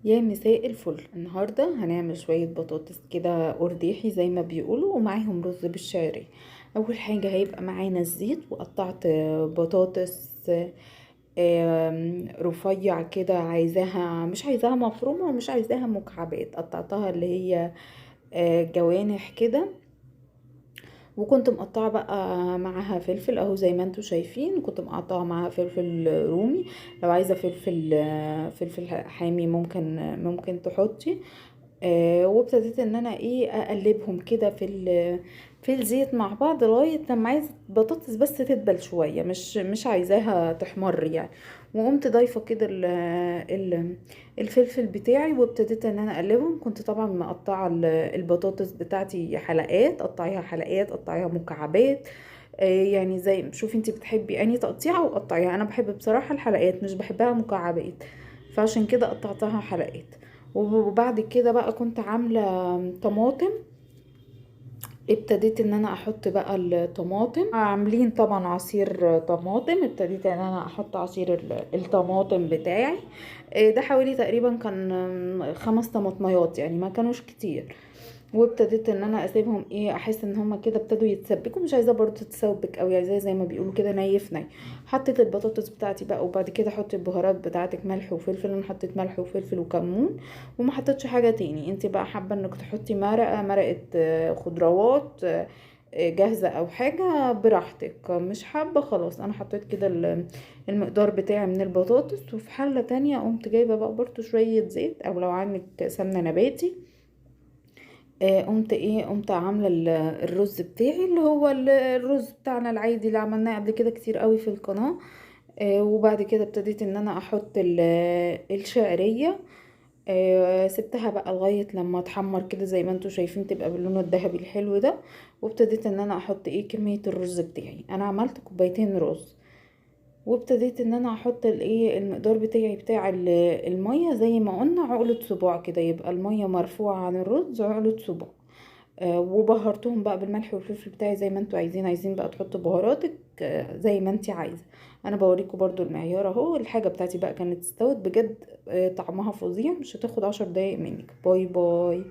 يا مساء الفل. النهاردة هنعمل شوية بطاطس كده قرداحي زي ما بيقولوا، ومعاهم رز بالشعرية. أول حاجة هيبقى معانا الزيت، وقطعت بطاطس رفيع كده، عايزاها مش عايزاها مفرومة ومش عايزاها مكعبات، قطعتها اللي هي جوانح كده. وكنت مقطعه بقى معاها فلفل اهو زي ما انتوا شايفين، كنت مقطعه معاها فلفل رومي. لو عايزه فلفل حامي ممكن تحطي. وابتديت ان انا اقلبهم كده في الزيت مع بعض لغايه لما عايزه البطاطس بس تدبل شويه، مش عايزاها تحمر يعني. وقمت ضايفه كده الفلفل بتاعي، وابتديت ان انا اقلبهم. كنت طبعا مقطعه البطاطس بتاعتي حلقات، قطعيها حلقات، قطعيها مكعبات. يعني زي شوفي انتي بتحبي اني تقطيعه وقطعيها. انا بحب بصراحه الحلقات، مش بحبها مكعبات، فعشان كده قطعتها حلقات. وبعد كده بقى كنت عامله طماطم. ابتديت ان انا احط بقى الطماطم، عاملين طبعا عصير طماطم. ابتديت ان انا احط عصير الطماطم بتاعي. ده حوالي تقريبا كان 5 طماطميات، يعني ما كانوش كتير. وابتديت ان انا اسيبهم احس ان هما كده ابتدوا يتسبكوا، مش عايزه برضو تتسبك قوي، عايزاه زي ما بيقولوا كده ني في ني. حطيت البطاطس بتاعتي بقى، وبعد كده حطي البهارات بتاعتك، ملح وفلفل. انا حطيت ملح وفلفل وكمون، وما حطيتش حاجه تاني. انت بقى حابه انك تحطي مرقه خضروات جاهزه او حاجه براحتك، مش حابه خلاص. انا حطيت كده المقدار بتاعي من البطاطس. وفي حله تانية قمت جايبه بقى برضو شويه زيت، او لو عندك سمنه نباتي. قمت عامله الرز بتاعي، اللي هو الرز بتاعنا العادي اللي عملناه قبل كده كتير قوي في القناه. وبعد كده ابتديت ان انا احط الشعريه. سبتها بقى لغايه لما تحمر كده زي ما انتوا شايفين، تبقى باللون الذهبي الحلو ده. وابتديت ان انا احط كميه الرز بتاعي. انا عملت كوبايتين رز. وابتديت ان انا احط المقدار بتاعي بتاع الميه، زي ما قلنا عقلة صباع كده، يبقى الميه مرفوعه عن الرز عقلة صباع. وبهرتهم بقى بالملح والفلفل بتاعي زي ما انتوا عايزين بقى تحطوا بهاراتك زي ما انتي عايزه. انا بوريكم برضو المعيار اهو. الحاجه بتاعتي بقى كانت استوت بجد. طعمها فظيع، مش هتاخد 10 دقايق منك. باي باي.